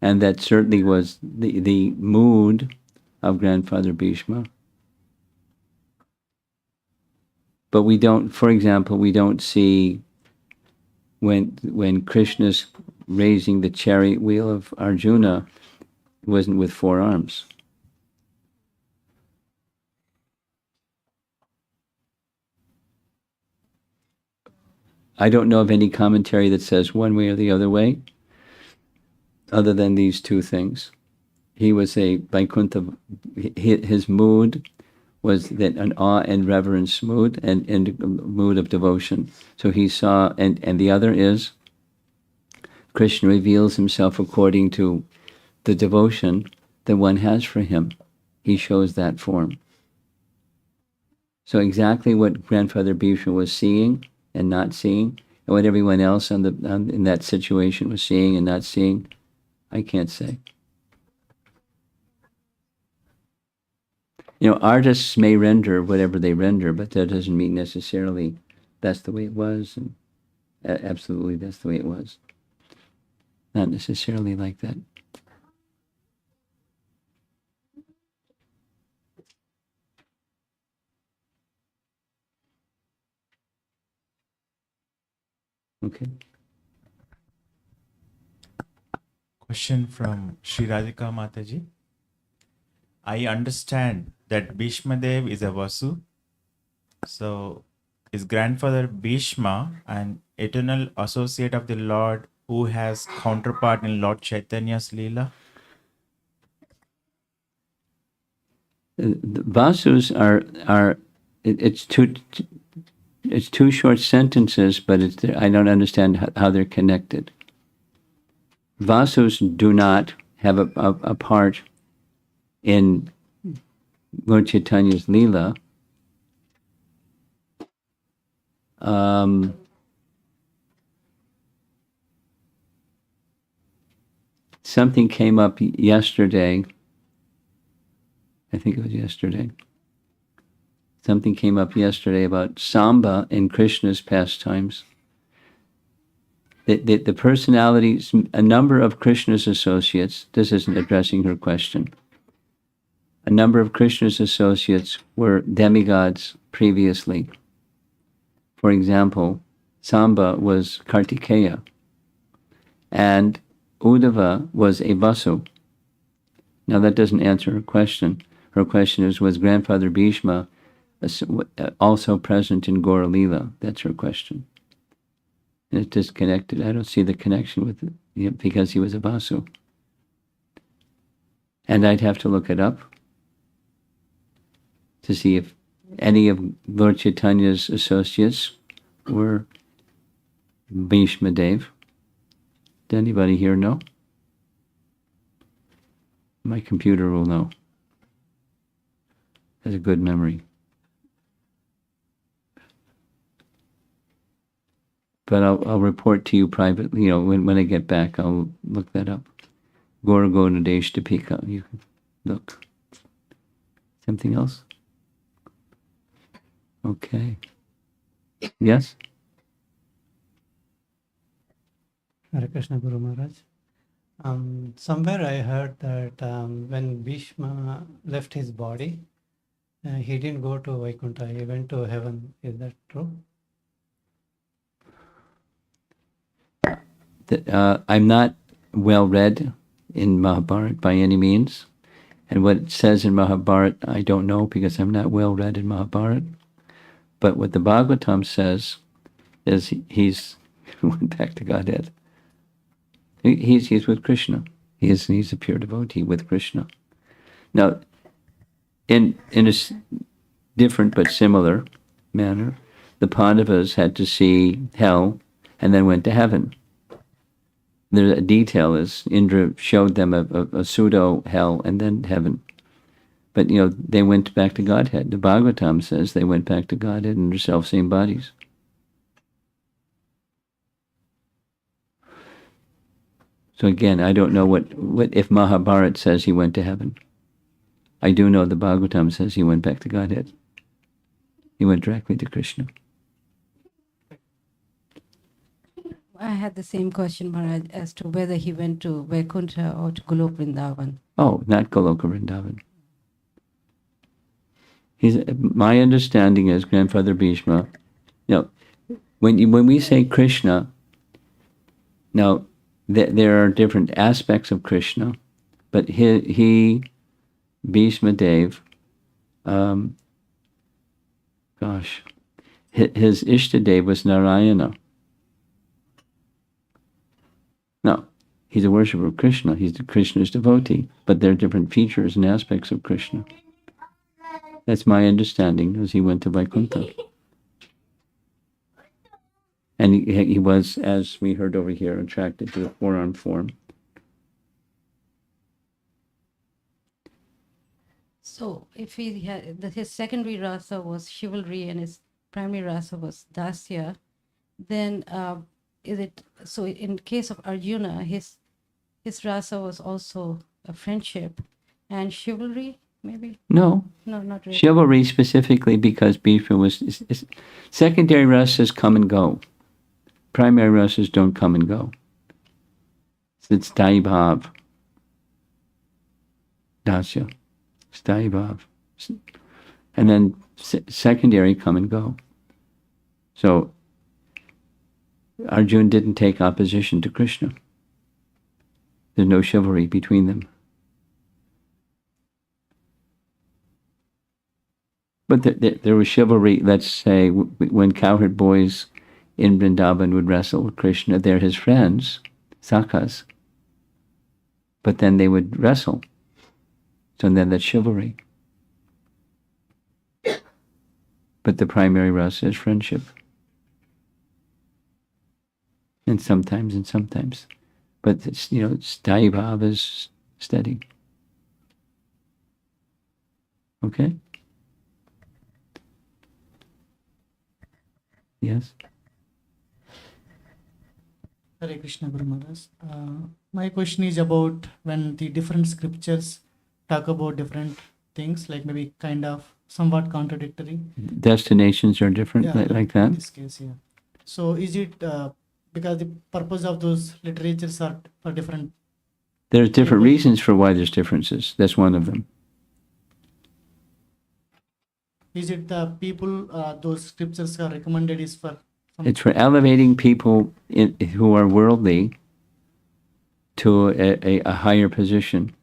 And that certainly was the mood of Grandfather Bhishma. But we don't, for example, we don't see when Krishna's raising the chariot wheel of Arjuna, it wasn't with four arms. I don't know of any commentary that says one way or the other way, other than these two things. He was a Vaikuntha, his mood was that an awe and reverence mood and a mood of devotion. So he saw, and the other is, Krishna reveals himself according to the devotion that one has for him. He shows that form. So exactly what Grandfather Bhishma was seeing and not seeing, and what everyone else in that situation was seeing and not seeing, I can't say. You know, artists may render whatever they render, but that doesn't mean necessarily that's the way it was, and absolutely that's the way it was. Not necessarily like that. Okay. Question from Sri Radhika Mataji. I understand that Bhishma Dev is a Vasu. So, is grandfather Bhishma an eternal associate of the Lord who has counterpart in Lord Chaitanya's Leela? The Vasus it's two short sentences, but I don't understand how they're connected. Vasus do not have a part in Lord Chaitanya's Leela. Something came up yesterday. I think it was yesterday. Something came up yesterday about Samba in Krishna's pastimes. The personalities, a number of Krishna's associates, this isn't addressing her question, a number of Krishna's associates were demigods previously. For example, Samba was Kartikeya, and Uddhava was a Vasu. Now that doesn't answer her question. Her question is, was Grandfather Bhishma also present in Gaura Leela? That's her question. And it's disconnected. I don't see the connection with it because he was a Vasu. And I'd have to look it up to see if any of Lord Chaitanya's associates were Bhishma Dev. Does anybody here know? My computer will know. Has a good memory. but I'll report to you privately. You know, when I get back, I'll look that up. Gorgo Nadesh Dipika. You can look. Something else? Okay. Yes? Hare Krishna Guru Maharaj. Somewhere I heard that when Bhishma left his body, he didn't go to Vaikuntha, he went to heaven. Is that true? I'm not well read in Mahabharata by any means. And what it says in Mahabharata, I don't know because I'm not well read in Mahabharata. But what the Bhagavatam says is he's went back to Godhead. He's with Krishna. He's a pure devotee with Krishna. Now, in a different but similar manner, the Pandavas had to see hell and then went to heaven. The detail is Indra showed them a pseudo hell and then heaven. But, you know, they went back to Godhead. The Bhagavatam says they went back to Godhead in their self-same bodies. So again, I don't know what if Mahabharata says he went to heaven. I do know the Bhagavatam says he went back to Godhead. He went directly to Krishna. I had the same question, Maharaj, as to whether he went to Vaikuntha or to Golok Vrindavan. Oh, not Goloka Vrindavan. My understanding is Grandfather Bhishma. You know, when we say Krishna, now there are different aspects of Krishna, but he Bhisma Dev, his Ishtadev was Narayana. No, he's a worshipper of Krishna. He's Krishna's devotee, but there are different features and aspects of Krishna. That's my understanding as he went to Vaikuntha. And he was, as we heard over here, attracted to the four-arm form. So if he had his secondary rasa was chivalry and his primary rasa was dasya, then is it so? In case of Arjuna, his rasa was also a friendship and chivalry, maybe? No, No, not really. chivalry specifically because Bhishma was secondary rasas come and go. Primary rasas don't come and go. It's Sthayi Bhav. Dasya. Sthayi Bhav. And then secondary come and go. So Arjuna didn't take opposition to Krishna. There's no chivalry between them. But there was chivalry, let's say, when cowherd boys in Vrindavan would wrestle with Krishna. They're his friends, sakhas. But then they would wrestle. So then that's chivalry. But the primary rasa is friendship. And sometimes. But it's, Sthayi Bhav is steady. Okay? Yes? Hare Krishna Guru Maharaj. My question is about when the different scriptures talk about different things, like maybe kind of somewhat contradictory. Destinations are different, Yeah, like in that? this case, yeah. So is it because the purpose of those literatures are for different? There's different reasons for why there's differences. That's one of them. Is it the people those scriptures are recommended is for? It's for elevating people who are worldly to a higher position.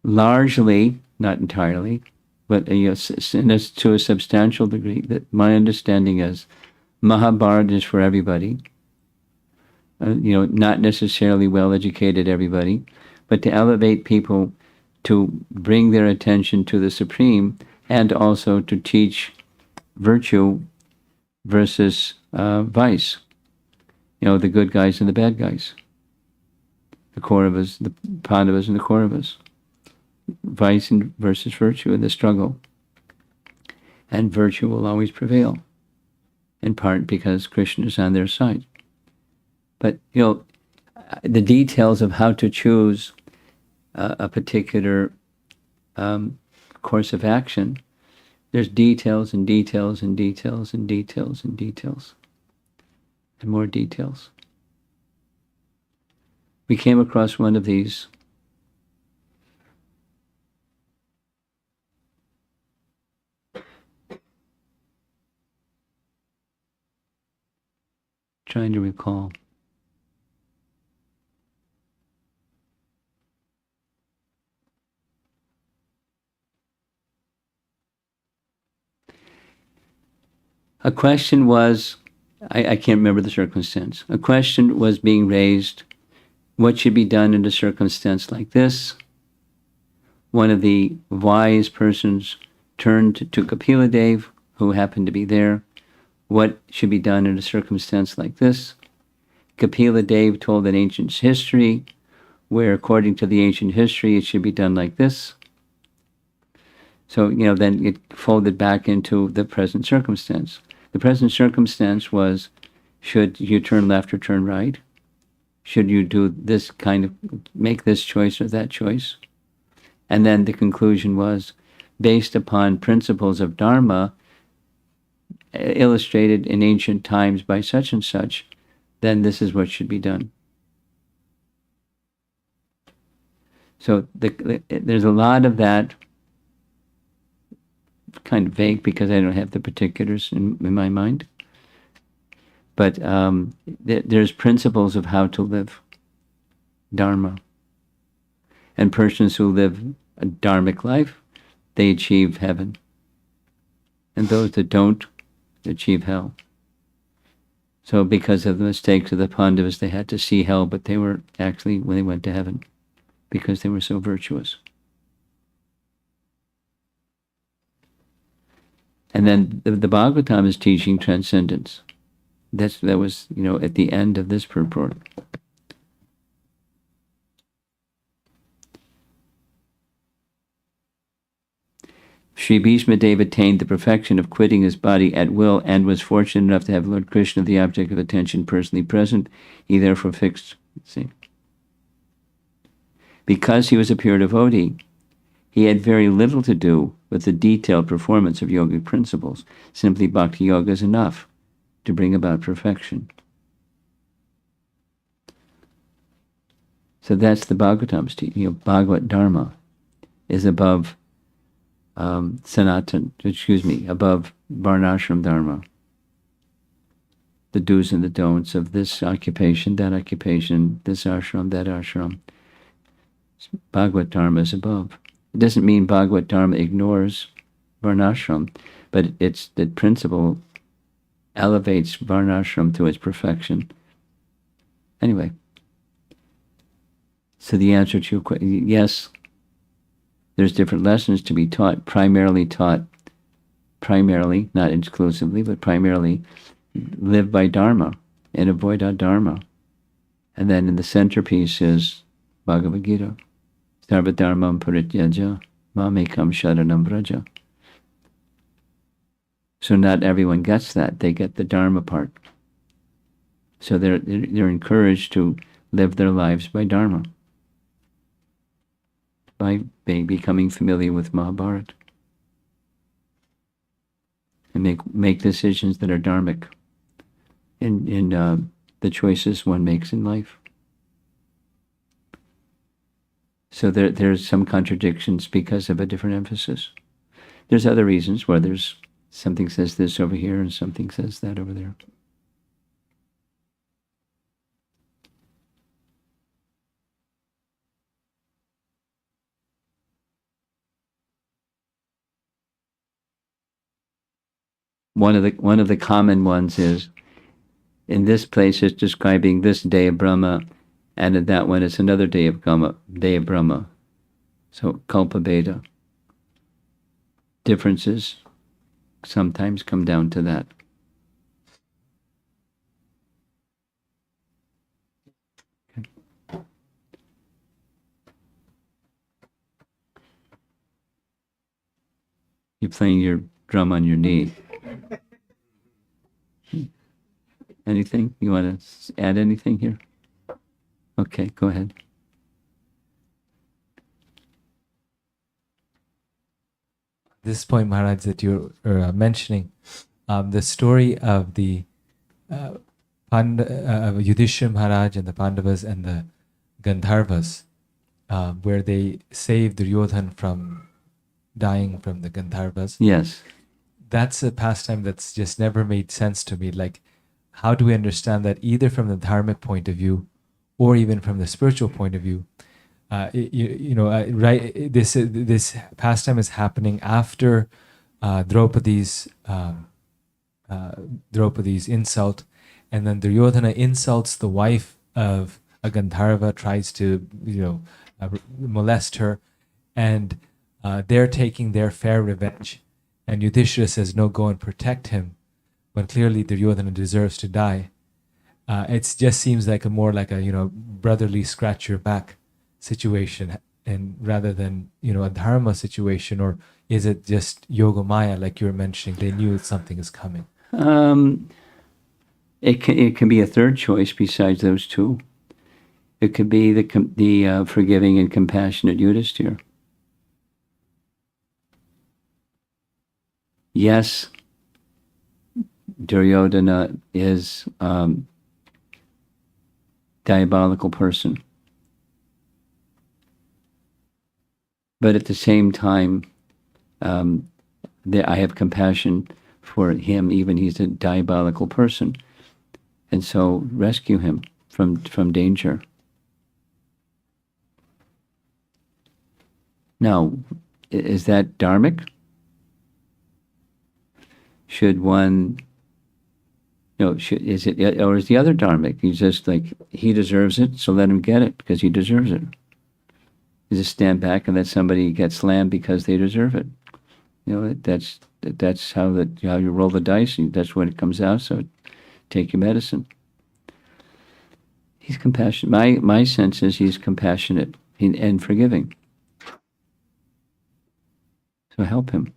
Largely, not entirely, but to a substantial degree. That my understanding is Mahabharata is for everybody. Not necessarily well-educated everybody, but to elevate people to bring their attention to the Supreme and also to teach virtue versus vice. The good guys and the bad guys. The Kauravas, the Pandavas and the Kauravas. Vice versus virtue in the struggle. And virtue will always prevail. in part because Krishna is on their side. But, the details of how to choose a particular course of action, there's details and details and details and details and details and more details. We came across one of these trying to recall. A question was, I can't remember the circumstance. A question was being raised, what should be done in a circumstance like this? One of the wise persons turned to Kapila Dev, who happened to be there. What should be done in a circumstance like this? Kapila Dev told an ancient history where, according to the ancient history, it should be done like this. So, then it folded back into the present circumstance. The present circumstance was, should you turn left or turn right? Should you do this make this choice or that choice? And then the conclusion was, based upon principles of Dharma, illustrated in ancient times by such and such, then this is what should be done. So there's a lot of that, kind of vague because I don't have the particulars in my mind. But there's principles of how to live Dharma. And persons who live a Dharmic life, they achieve heaven. And those that don't achieve hell. So because of the mistakes of the Pandavas, they had to see hell, but they were actually, when they went to heaven, because they were so virtuous. And then the Bhagavatam is teaching transcendence. That was, at the end of this purport. Sri Bhisma Dev attained the perfection of quitting his body at will and was fortunate enough to have Lord Krishna, the object of attention, personally present. He therefore fixed, because he was a pure devotee, he had very little to do with the detailed performance of yogic principles. Simply bhakti yoga is enough to bring about perfection. So that's the Bhagavatam's teaching. Bhagavat Dharma is above above Varnashram Dharma. The do's and the don'ts of this occupation, this ashram, that ashram. Bhagavat Dharma is above. It doesn't mean Bhagavat Dharma ignores Varnashram, but it's the principle elevates Varnashram to its perfection. Anyway, so the answer to your question, yes, there's different lessons to be taught, primarily, not exclusively, but primarily, live by Dharma and avoid adharma. And then in the centerpiece is Bhagavad Gita. Sarva dharmam parityaja mamekam sharanam vraja. So not everyone gets that. They get the Dharma part. So they're encouraged to live their lives by Dharma, by becoming familiar with Mahabharata, and make decisions that are dharmic in the choices one makes in life. So there's some contradictions because of a different emphasis. There's other reasons where there's something says this over here and something says that over there. One of the common ones is, in this place it's describing this day of Brahma, and in that one it's another day of Brahma. So Kalpa Veda. Differences sometimes come down to that. Okay. You're playing your drum on your knee. Anything? You want to add anything here? Okay, go ahead. This point, Maharaj, that you're mentioning, the story of the Yudhishthira Maharaj and the Pandavas and the Gandharvas, where they saved Duryodhan from dying from the Gandharvas. Yes. That's a pastime that's just never made sense to me. Like, how do we understand that either from the dharmic point of view or even from the spiritual point of view? This pastime is happening after Draupadi's insult, and then Duryodhana insults the wife of a Gandharva, tries to molest her, and they're taking their fair revenge. And Yudhishthira says, "No, go and protect him," when clearly Duryodhana deserves to die. It just seems like a more like a brotherly scratch your back situation, and rather than a dharma situation. Or is it just yogamaya, like you were mentioning? They knew something is coming. It can be a third choice besides those two. It could be the forgiving and compassionate Yudhishthira. Yes, Duryodhana is diabolical person. But at the same time, I have compassion for him, even he's a diabolical person. And so rescue him from danger. Now, is that dharmic? Should one, is it, or is the other dharmic? He's just like, he deserves it, so let him get it because he deserves it. You just stand back and let somebody get slammed because they deserve it. That's how you roll the dice, and that's when it comes out. So take your medicine. He's compassionate. My sense is he's compassionate and forgiving. So help him.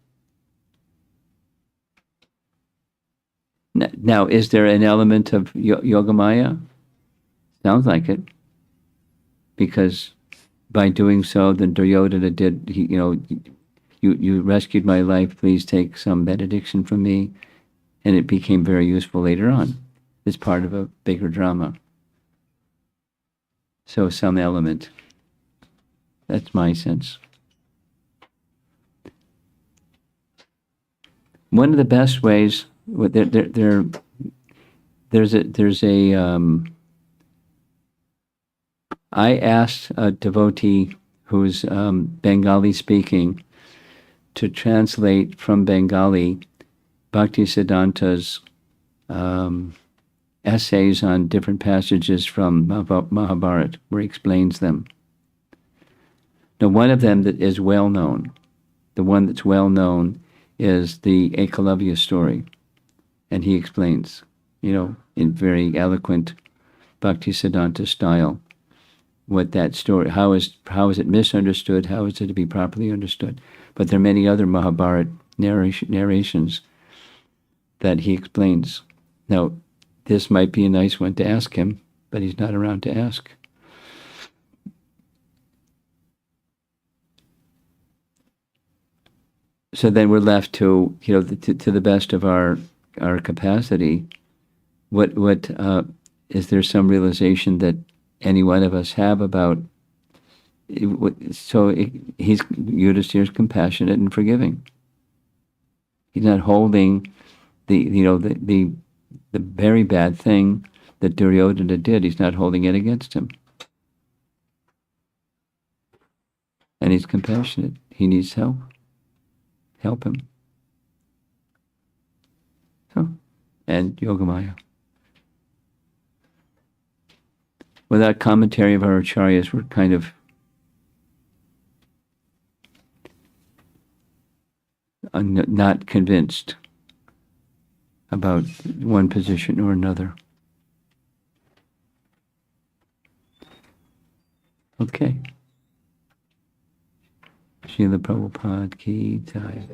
Now, is there an element of yogamaya? Sounds like it. Because by doing so, then Duryodhana did, you rescued my life, please take some benediction from me. And it became very useful later on. It's part of a bigger drama. So some element. That's my sense. One of the best ways, I asked a devotee who's Bengali speaking to translate from Bengali Bhaktisiddhanta's essays on different passages from Mahabharata, where he explains them. Now, one of them that is well known, the one that's well known, is the Ekalavya story. And he explains, in very eloquent Bhaktisiddhanta style, what that story, how is it misunderstood, how is it to be properly understood. But there are many other Mahabharata narrations that he explains. Now, this might be a nice one to ask him, but he's not around to ask. So then we're left to, to the best of our capacity. What is there some realization that any one of us have about? He's Yudhishthira's compassionate and forgiving. He's not holding the very bad thing that Duryodhana did. He's not holding it against him, and he's compassionate. He needs help. Help him. So, and yogamaya. Without commentary of our acharyas, we're kind of not convinced about one position or another. Okay. Srila Prabhupada ki jai.